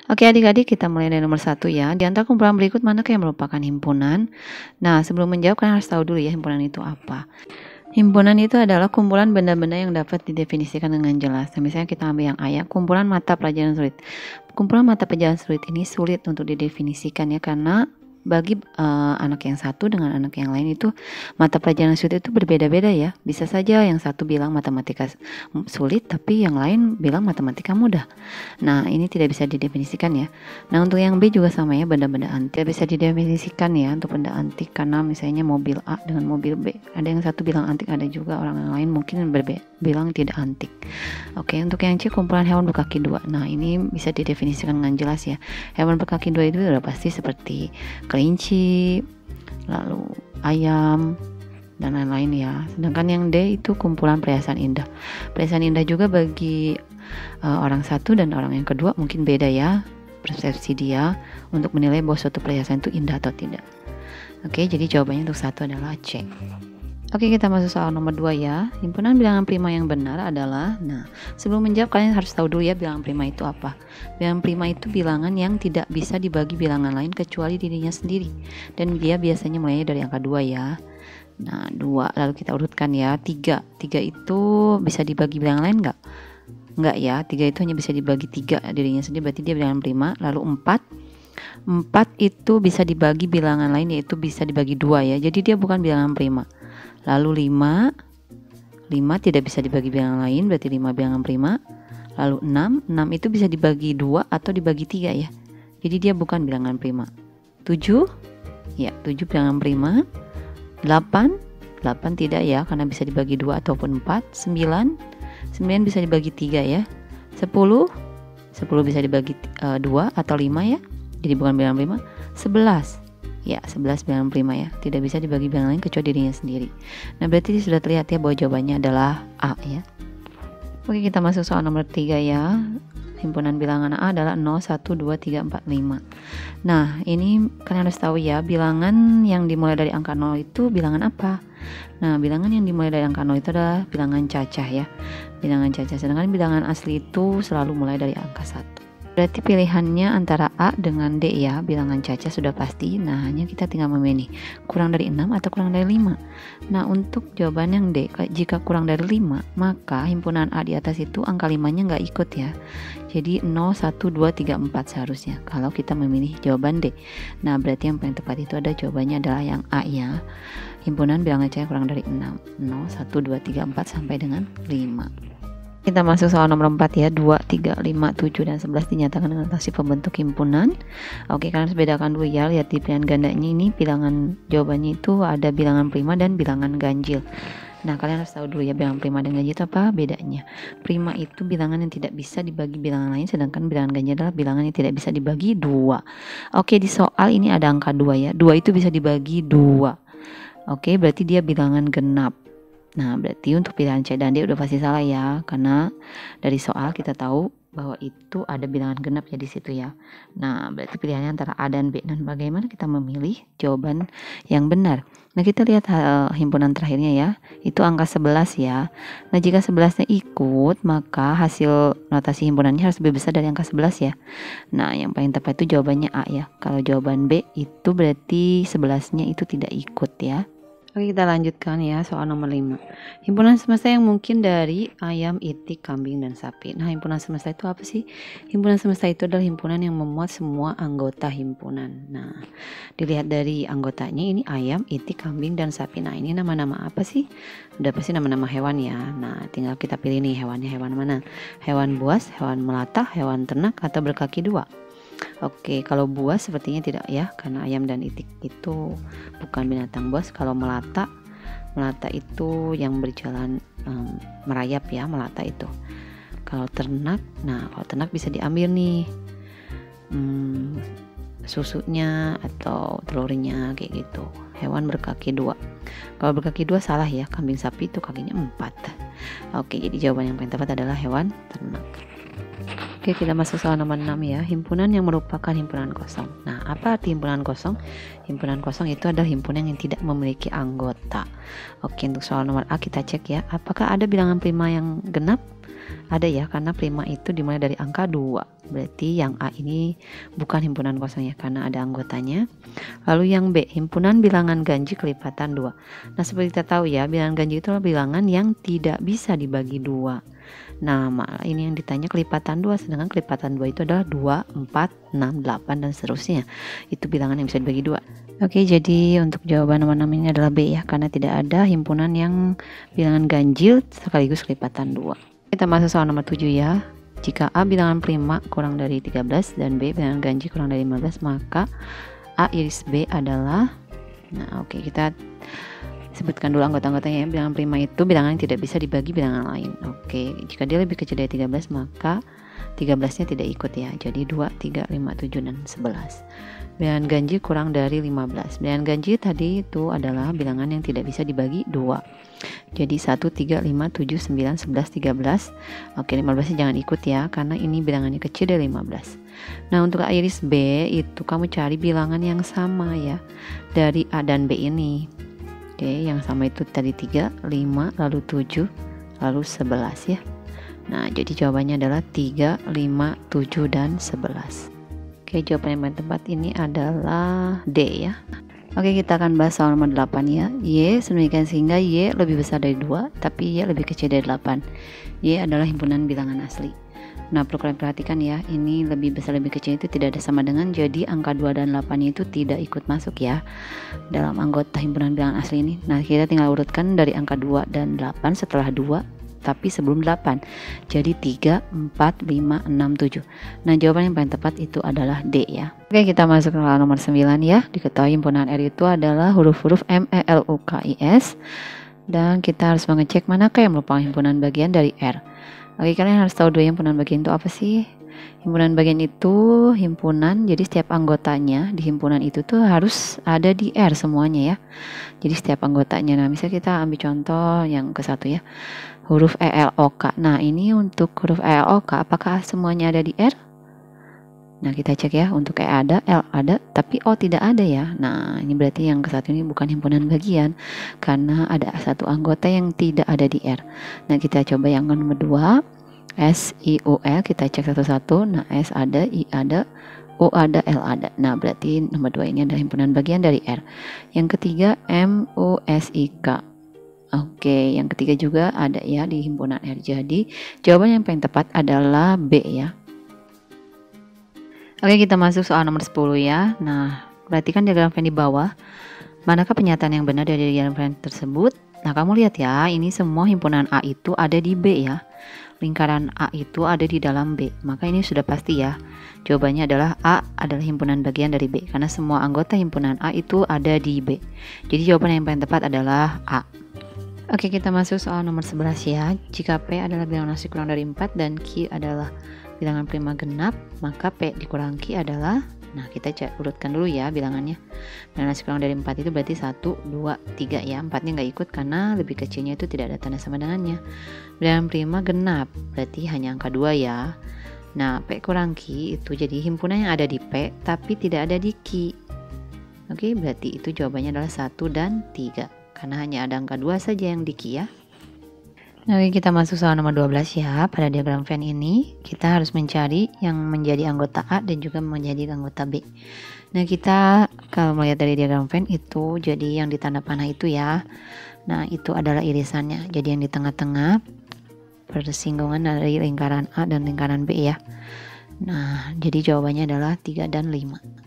Oke adik-adik, kita mulai dari nomor 1 ya. Di antara kumpulan berikut manakah yang merupakan himpunan? Nah, sebelum menjawab kalian harus tahu dulu ya himpunan itu apa. Himpunan itu adalah kumpulan benda-benda yang dapat didefinisikan dengan jelas. Nah, misalnya kita ambil yang A ya, kumpulan mata pelajaran sulit. Kumpulan mata pelajaran sulit ini sulit untuk didefinisikan ya, karena bagi anak yang satu dengan anak yang lain itu mata pelajaran sulit itu berbeda-beda ya. Bisa saja yang satu bilang matematika sulit tapi yang lain bilang matematika mudah. Nah, ini tidak bisa didefinisikan ya. Nah, untuk yang B juga sama ya, benda-benda antik bisa didefinisikan ya untuk benda antik, karena misalnya mobil A dengan mobil B. Ada yang satu bilang antik, ada juga orang yang lain mungkin bilang tidak antik. Oke, untuk yang C kumpulan hewan berkaki dua. Nah, ini bisa didefinisikan dengan jelas ya. Hewan berkaki dua itu sudah pasti seperti kelinci, lalu ayam, dan lain-lain ya. Sedangkan yang D itu kumpulan perhiasan indah. Perhiasan indah juga bagi orang satu dan orang yang kedua mungkin beda ya persepsi dia untuk menilai bahwa suatu perhiasan itu indah atau tidak. Oke, jadi jawabannya untuk 1 adalah C. Oke, kita masuk soal nomor 2 ya. Himpunan bilangan prima yang benar adalah, nah, sebelum menjawab kalian harus tahu dulu ya bilangan prima itu apa. Bilangan prima itu bilangan yang tidak bisa dibagi bilangan lain kecuali dirinya sendiri. Dan dia biasanya mulainya dari angka 2 ya. Nah, 2, lalu kita urutkan ya. 3 itu bisa dibagi bilangan lain enggak? Enggak ya, 3 itu hanya bisa dibagi 3 dirinya sendiri, berarti dia bilangan prima. Lalu 4 itu bisa dibagi bilangan lain, yaitu bisa dibagi 2 ya, jadi dia bukan bilangan prima. Lalu 5 tidak bisa dibagi bilangan lain, berarti 5 bilangan prima. Lalu 6 itu bisa dibagi 2 atau dibagi 3 ya, jadi dia bukan bilangan prima. 7 ya, 7 bilangan prima. 8 tidak ya, karena bisa dibagi 2 ataupun 4. 9 bisa dibagi 3 ya. 10 bisa dibagi 2 atau 5 ya, jadi bukan bilangan prima. 11 ya, 11 bilangan prima ya, tidak bisa dibagi bilangan lain kecuali dirinya sendiri. Nah, berarti sudah terlihat ya bahwa jawabannya adalah A ya. Oke, kita masuk soal nomor 3 ya. Himpunan bilangan A adalah 0, 1, 2, 3, 4, 5. Nah, ini kalian harus tahu ya, bilangan yang dimulai dari angka 0 itu bilangan apa? Nah, bilangan yang dimulai dari angka 0 itu adalah bilangan cacah ya. Bilangan cacah, sedangkan bilangan asli itu selalu mulai dari angka 1. Berarti pilihannya antara A dengan D ya, bilangan cacah sudah pasti. Nah, hanya kita tinggal memilih kurang dari 6 atau kurang dari 5. Nah, untuk jawaban yang D, jika kurang dari 5, maka himpunan A di atas itu angka 5-nya nggak ikut ya. Jadi 0, 1, 2, 3, 4 seharusnya kalau kita memilih jawaban D. Nah, berarti yang paling tepat itu ada jawabannya adalah yang A ya. Himpunan bilangan cacah kurang dari 6. 0, 1, 2, 3, 4 sampai dengan 5. Kita masuk soal nomor 4 ya. 2, 3, 5, 7, dan 11 dinyatakan dengan notasi pembentuk himpunan. Oke, kalian harus bedakan dulu ya. Lihat di pilihan gandanya ini, bilangan jawabannya itu ada bilangan prima dan bilangan ganjil. Nah, kalian harus tahu dulu ya bilangan prima dan ganjil itu apa bedanya. Prima itu bilangan yang tidak bisa dibagi bilangan lain, sedangkan bilangan ganjil adalah bilangan yang tidak bisa dibagi 2. Oke, di soal ini ada angka 2 ya. 2 itu bisa dibagi 2. Oke, berarti dia bilangan genap. Nah, berarti untuk pilihan C dan D udah pasti salah ya, karena dari soal kita tahu bahwa itu ada bilangan genap ya di situ ya. Nah, berarti pilihannya antara A dan B. Dan bagaimana kita memilih jawaban yang benar? Nah, kita lihat himpunan terakhirnya ya, itu angka 11 ya. Nah, jika 11-nya ikut, maka hasil notasi himpunannya harus lebih besar dari angka 11 ya. Nah, yang paling tepat itu jawabannya A ya. Kalau jawaban B itu berarti 11-nya itu tidak ikut ya. Oke, kita lanjutkan ya soal nomor 5. Himpunan semesta yang mungkin dari ayam, itik, kambing, dan sapi. Nah, himpunan semesta itu apa sih? Himpunan semesta itu adalah himpunan yang memuat semua anggota himpunan. Nah, dilihat dari anggotanya ini ayam, itik, kambing, dan sapi. Nah, ini nama-nama apa sih? Udah pasti nama-nama hewan ya. Nah, tinggal kita pilih nih hewannya hewan mana? Hewan buas, hewan melata, hewan ternak, atau berkaki dua. Oke, kalau buas sepertinya tidak ya, karena ayam dan itik itu bukan binatang buas. Kalau melata itu yang berjalan merayap ya, melata itu. Kalau ternak, nah kalau ternak bisa diambil nih susunya atau telurnya kayak gitu. Hewan berkaki dua. Kalau berkaki dua salah ya, kambing sapi itu kakinya 4. Oke, jadi jawaban yang paling tepat adalah hewan ternak. Oke, kita masuk soal nomor 6 ya. Himpunan yang merupakan himpunan kosong. Nah, apa arti himpunan kosong? Himpunan kosong itu adalah himpunan yang tidak memiliki anggota. Oke, untuk soal nomor A kita cek ya. Apakah ada bilangan prima yang genap? Ada ya, karena prima itu dimulai dari angka 2. Berarti yang A ini bukan himpunan kosong ya, karena ada anggotanya. Lalu yang B, himpunan bilangan ganjil kelipatan 2. Nah, seperti kita tahu ya, bilangan ganjil itu adalah bilangan yang tidak bisa dibagi 2. Nah, ini yang ditanya kelipatan 2, sedangkan kelipatan 2 itu adalah 2, 4, 6, 8, dan seterusnya. Itu bilangan yang bisa dibagi 2. Oke, jadi untuk jawaban nomor 6 ini adalah B ya, karena tidak ada himpunan yang bilangan ganjil sekaligus kelipatan 2. Kita masuk soal nomor 7 ya. Jika A bilangan prima kurang dari 13 dan B bilangan ganjil kurang dari 15, maka A iris B adalah, nah oke, kita sebutkan dulu anggota-anggotanya ya. Bilangan prima itu bilangan yang tidak bisa dibagi bilangan lain. Oke, jika dia lebih kecil dari 13, maka 13-nya tidak ikut ya. Jadi 2, 3, 5, 7, dan 11. Bilangan ganjil kurang dari 15. Bilangan ganjil tadi itu adalah bilangan yang tidak bisa dibagi 2. Jadi 1, 3, 5, 7, 9, 11, 13. Oke, 15-nya jangan ikut ya, karena ini bilangannya kecil dari 15. Nah, untuk A iris B itu kamu cari bilangan yang sama ya, dari A dan B ini. Oke, yang sama itu tadi 3, 5, lalu 7, lalu 11 ya. Nah, jadi jawabannya adalah 3, 5, 7, dan 11. Oke, jawaban yang paling tepat ini adalah D ya. Oke, kita akan bahas soal nomor 8 ya. Y sedemikian sehingga Y lebih besar dari 2, tapi Y lebih kecil dari 8. Y adalah himpunan bilangan asli. Nah, perlu kalian perhatikan ya, ini lebih besar lebih kecil itu tidak ada sama dengan, jadi angka 2 dan 8 itu tidak ikut masuk ya dalam anggota himpunan bilangan asli ini. Nah, kita tinggal urutkan dari angka 2 dan 8 setelah 2, tapi sebelum 8. Jadi 3, 4, 5, 6, 7. Nah, jawaban yang paling tepat itu adalah D ya. Oke, kita masuk ke nomor 9 ya. Diketahui himpunan R itu adalah huruf-huruf M, E, L, U, K, I, S. Dan kita harus mengecek manakah yang merupakan himpunan bagian dari R. Oke, kalian harus tahu dulu himpunan bagian itu apa sih? Himpunan bagian itu himpunan, jadi setiap anggotanya di himpunan itu tuh harus ada di R semuanya ya. Jadi setiap anggotanya. Nah, misalnya kita ambil contoh yang ke satu ya. Huruf E, L, O, K. Nah, ini untuk huruf E, L, O, K, apakah semuanya ada di R? Nah, kita cek ya, untuk E ada, L ada, tapi O tidak ada ya. Nah, ini berarti yang ke satu ini bukan himpunan bagian, karena ada satu anggota yang tidak ada di R. Nah, kita coba yang nomor 2, S, I, U, L, kita cek satu-satu. Nah, S ada, I ada, U ada, L ada. Nah, berarti nomor 2 ini adalah himpunan bagian dari R. Yang ketiga, M, U, S, I, K. Oke, yang ketiga juga ada ya di himpunan R. Jadi, jawaban yang paling tepat adalah B ya. Oke, kita masuk soal nomor 10 ya. Nah, perhatikan diagram Venn di bawah. Manakah pernyataan yang benar dari diagram Venn tersebut? Nah, kamu lihat ya, ini semua himpunan A itu ada di B ya. Lingkaran A itu ada di dalam B. Maka ini sudah pasti ya. Jawabannya adalah A adalah himpunan bagian dari B. Karena semua anggota himpunan A itu ada di B. Jadi jawaban yang paling tepat adalah A. Oke, kita masuk soal nomor 11 ya. Jika P adalah bilangan asli kurang dari 4 dan Q adalah bilangan prima genap, maka P dikurang Q adalah, nah kita urutkan dulu ya bilangannya. Bilangan asli kurang dari 4 itu berarti 1, 2, 3 ya. 4-nya nggak ikut karena lebih kecilnya itu tidak ada tanda sama dengannya. Bilangan prima genap berarti hanya angka 2 ya. Nah, P kurang Q itu jadi himpunan yang ada di P tapi tidak ada di Q. Oke, berarti itu jawabannya adalah 1 dan 3 karena hanya ada angka 2 saja yang di Q ya. Oke, kita masuk soal nomor 12 ya. Pada diagram Venn ini kita harus mencari yang menjadi anggota A dan juga menjadi anggota B. Nah, kita kalau melihat dari diagram Venn itu jadi yang di tanda panah itu ya. Nah, itu adalah irisannya. Jadi yang di tengah-tengah persinggungan dari lingkaran A dan lingkaran B ya. Nah, jadi jawabannya adalah 3 dan 5.